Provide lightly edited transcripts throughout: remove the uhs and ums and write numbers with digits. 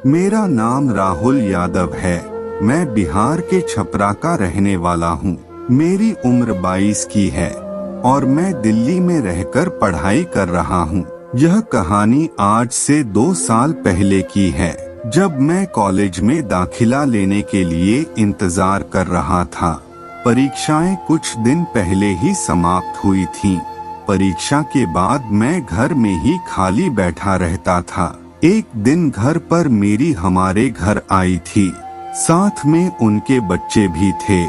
मेरा नाम राहुल यादव है। मैं बिहार के छपरा का रहने वाला हूँ। मेरी उम्र 22 की है और मैं दिल्ली में रहकर पढ़ाई कर रहा हूँ। यह कहानी आज से 2 साल पहले की है, जब मैं कॉलेज में दाखिला लेने के लिए इंतजार कर रहा था। परीक्षाएं कुछ दिन पहले ही समाप्त हुई थीं। परीक्षा के बाद मैं घर में ही खाली बैठा रहता था। एक दिन घर पर मेरी हमारे घर आई थी, साथ में उनके बच्चे भी थे।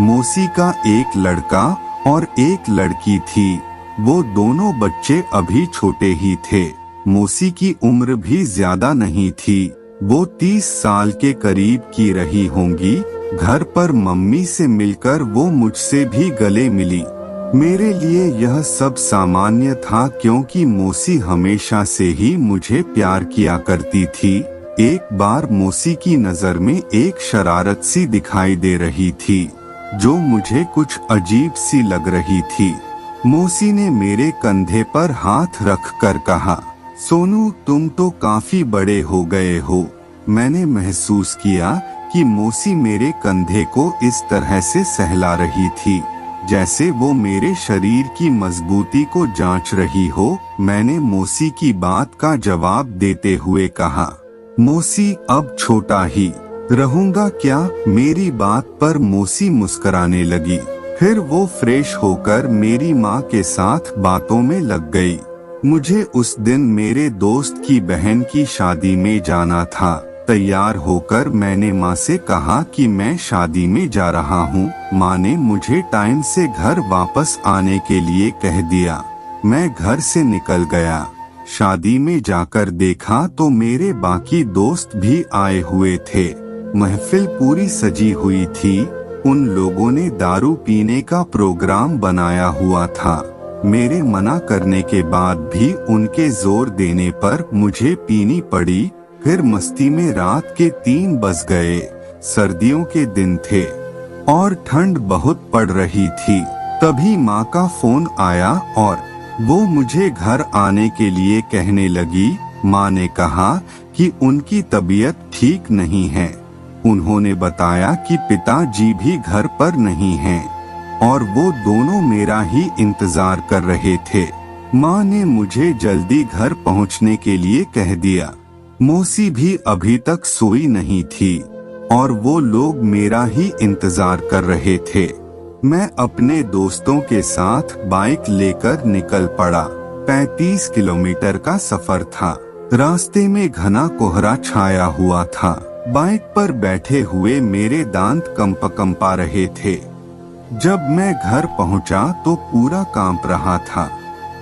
मौसी का एक लड़का और एक लड़की थी। वो दोनों बच्चे अभी छोटे ही थे। मौसी की उम्र भी ज्यादा नहीं थी, वो 30 साल के करीब की रही होंगी। घर पर मम्मी से मिलकर वो मुझसे भी गले मिली। मेरे लिए यह सब सामान्य था, क्योंकि मौसी हमेशा से ही मुझे प्यार किया करती थी। एक बार मौसी की नजर में एक शरारत सी दिखाई दे रही थी, जो मुझे कुछ अजीब सी लग रही थी। मौसी ने मेरे कंधे पर हाथ रख कर कहा, सोनू तुम तो काफी बड़े हो गए हो। मैंने महसूस किया कि मौसी मेरे कंधे को इस तरह से सहला रही थी, जैसे वो मेरे शरीर की मजबूती को जांच रही हो। मैंने मौसी की बात का जवाब देते हुए कहा, मौसी अब छोटा ही रहूंगा क्या? मेरी बात पर मौसी मुस्कुराने लगी। फिर वो फ्रेश होकर मेरी माँ के साथ बातों में लग गई। मुझे उस दिन मेरे दोस्त की बहन की शादी में जाना था। तैयार होकर मैंने माँ से कहा कि मैं शादी में जा रहा हूँ। माँ ने मुझे टाइम से घर वापस आने के लिए कह दिया। मैं घर से निकल गया। शादी में जाकर देखा तो मेरे बाकी दोस्त भी आए हुए थे। महफिल पूरी सजी हुई थी। उन लोगों ने दारू पीने का प्रोग्राम बनाया हुआ था। मेरे मना करने के बाद भी उनके जोर देने पर मुझे पीनी पड़ी। फिर मस्ती में रात के 3 बज गए। सर्दियों के दिन थे और ठंड बहुत पड़ रही थी। तभी माँ का फोन आया और वो मुझे घर आने के लिए कहने लगी। माँ ने कहा कि उनकी तबीयत ठीक नहीं है। उन्होंने बताया कि पिताजी भी घर पर नहीं हैं और वो दोनों मेरा ही इंतजार कर रहे थे। माँ ने मुझे जल्दी घर पहुँचने के लिए कह दिया। मौसी भी अभी तक सोई नहीं थी और वो लोग मेरा ही इंतजार कर रहे थे। मैं अपने दोस्तों के साथ बाइक लेकर निकल पड़ा। 35 किलोमीटर का सफर था। रास्ते में घना कोहरा छाया हुआ था। बाइक पर बैठे हुए मेरे दांत कंपा रहे थे। जब मैं घर पहुंचा तो पूरा कांप रहा था।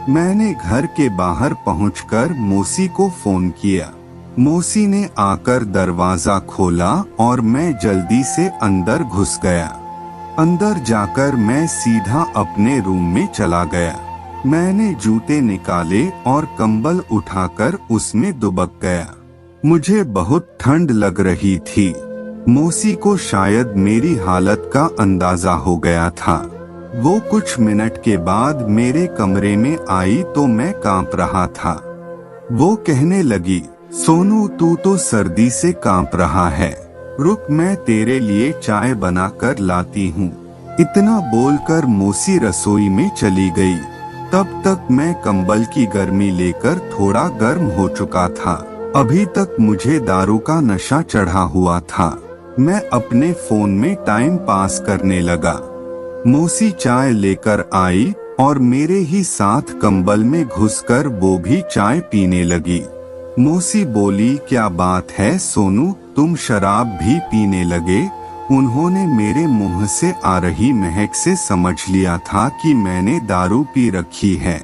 मैंने घर के बाहर पहुंचकर मौसी को फोन किया। मौसी ने आकर दरवाजा खोला और मैं जल्दी से अंदर घुस गया। अंदर जाकर मैं सीधा अपने रूम में चला गया। मैंने जूते निकाले और कंबल उठाकर उसमें दुबक गया। मुझे बहुत ठंड लग रही थी। मौसी को शायद मेरी हालत का अंदाजा हो गया था। वो कुछ मिनट के बाद मेरे कमरे में आई तो मैं कांप रहा था। वो कहने लगी, सोनू तू तो सर्दी से कांप रहा है, रुक मैं तेरे लिए चाय बनाकर लाती हूँ। इतना बोलकर मौसी रसोई में चली गई। तब तक मैं कंबल की गर्मी लेकर थोड़ा गर्म हो चुका था। अभी तक मुझे दारू का नशा चढ़ा हुआ था। मैं अपने फोन में टाइम पास करने लगा। मौसी चाय लेकर आई और मेरे ही साथ कंबल में घुसकर वो भी चाय पीने लगी। मौसी बोली, क्या बात है सोनू, तुम शराब भी पीने लगे? उन्होंने मेरे मुंह से आ रही महक से समझ लिया था कि मैंने दारू पी रखी है।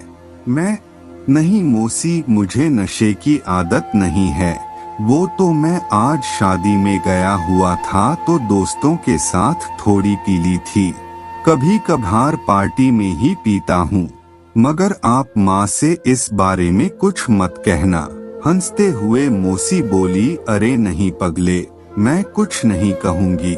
नहीं मौसी, मुझे नशे की आदत नहीं है। वो तो मैं आज शादी में गया हुआ था तो दोस्तों के साथ थोड़ी पी ली थी। कभी कभार पार्टी में ही पीता हूँ। मगर आप माँ से इस बारे में कुछ मत कहना। हंसते हुए मौसी बोली, अरे नहीं पगले, मैं कुछ नहीं कहूँगी।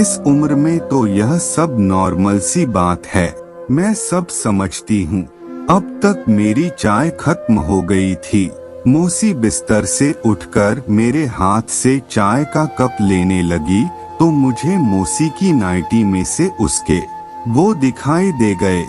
इस उम्र में तो यह सब नॉर्मल सी बात है। मैं सब समझती हूँ। अब तक मेरी चाय खत्म हो गई थी। मौसी बिस्तर से उठकर मेरे हाथ से चाय का कप लेने लगी तो मुझे मौसी की नाइटी में से उसके वो दिखाई दे गए।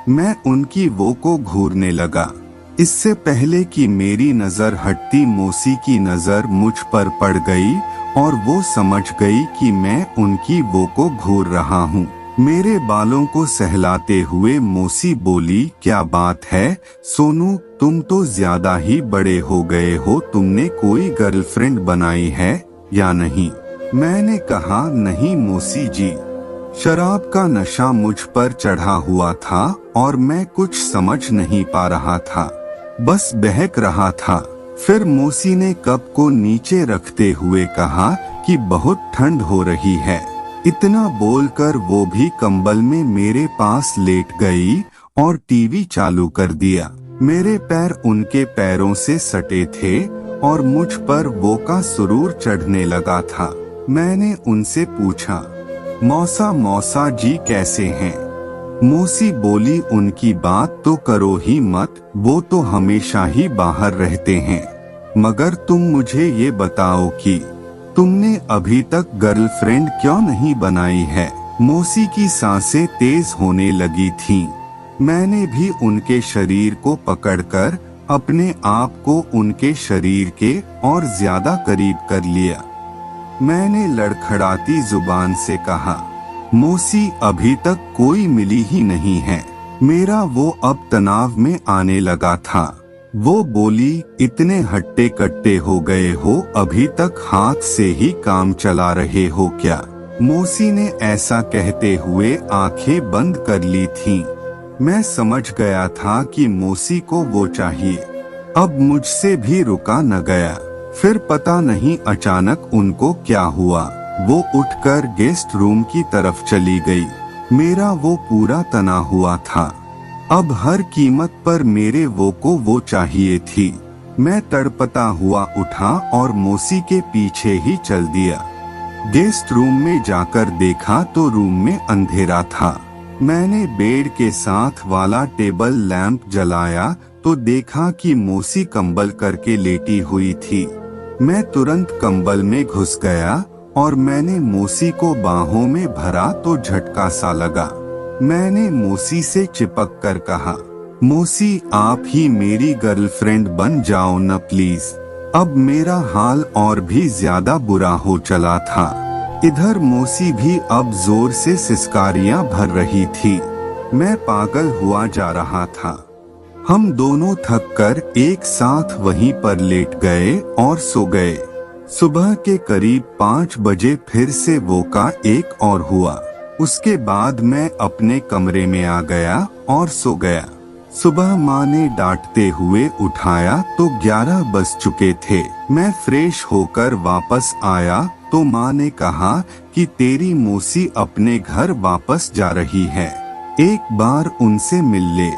मैं उनकी वो को घूरने लगा। इससे पहले कि मेरी नजर हटती मौसी की नजर मुझ पर पड़ गई और वो समझ गई कि मैं उनकी वो को घूर रहा हूँ। मेरे बालों को सहलाते हुए मौसी बोली, क्या बात है सोनू, तुम तो ज्यादा ही बड़े हो गए हो, तुमने कोई गर्लफ्रेंड बनाई है या नहीं? मैंने कहा, नहीं मौसी जी, शराब का नशा मुझ पर चढ़ा हुआ था और मैं कुछ समझ नहीं पा रहा था, बस बहक रहा था। फिर मौसी ने कप को नीचे रखते हुए कहा कि बहुत ठंड हो रही है। इतना बोलकर वो भी कंबल में मेरे पास लेट गई और टीवी चालू कर दिया। मेरे पैर उनके पैरों से सटे थे और मुझ पर वो का सुरूर चढ़ने लगा था। मैंने उनसे पूछा, मौसा जी कैसे हैं? मौसी बोली, उनकी बात तो करो ही मत, वो तो हमेशा ही बाहर रहते हैं। मगर तुम मुझे ये बताओ कि तुमने अभी तक गर्लफ्रेंड क्यों नहीं बनाई है? मौसी की सांसें तेज होने लगी थीं। मैंने भी उनके शरीर को पकड़कर अपने आप को उनके शरीर के और ज्यादा करीब कर लिया। मैंने लड़खड़ाती जुबान से कहा, मौसी अभी तक कोई मिली ही नहीं है। मेरा वो अब तनाव में आने लगा था। वो बोली, इतने हट्टे कट्टे हो गए हो, अभी तक हाथ से ही काम चला रहे हो क्या? मौसी ने ऐसा कहते हुए आंखें बंद कर ली थीं। मैं समझ गया था कि मौसी को वो चाहिए। अब मुझसे भी रुका न गया। फिर पता नहीं अचानक उनको क्या हुआ, वो उठकर गेस्ट रूम की तरफ चली गई। मेरा वो पूरा तना हुआ था। अब हर कीमत पर मेरे वो को वो चाहिए थी। मैं तड़पता हुआ उठा और मौसी के पीछे ही चल दिया। गेस्ट रूम में जाकर देखा तो रूम में अंधेरा था। मैंने बेड के साथ वाला टेबल लैंप जलाया तो देखा कि मौसी कंबल करके लेटी हुई थी। मैं तुरंत कंबल में घुस गया और मैंने मौसी को बाहों में भरा तो झटका सा लगा। मैंने मौसी से चिपक कर कहा, मौसी आप ही मेरी गर्लफ्रेंड बन जाओ न प्लीज। अब मेरा हाल और भी ज्यादा बुरा हो चला था। इधर मौसी भी अब जोर से सिसकारियां भर रही थी। मैं पागल हुआ जा रहा था। हम दोनों थककर एक साथ वहीं पर लेट गए और सो गए। सुबह के करीब 5 बजे फिर से वो का एक और हुआ। उसके बाद मैं अपने कमरे में आ गया और सो गया। सुबह माँ ने डांटते हुए उठाया तो 11 बज चुके थे। मैं फ्रेश होकर वापस आया तो माँ ने कहा कि तेरी मौसी अपने घर वापस जा रही है, एक बार उनसे मिल ले।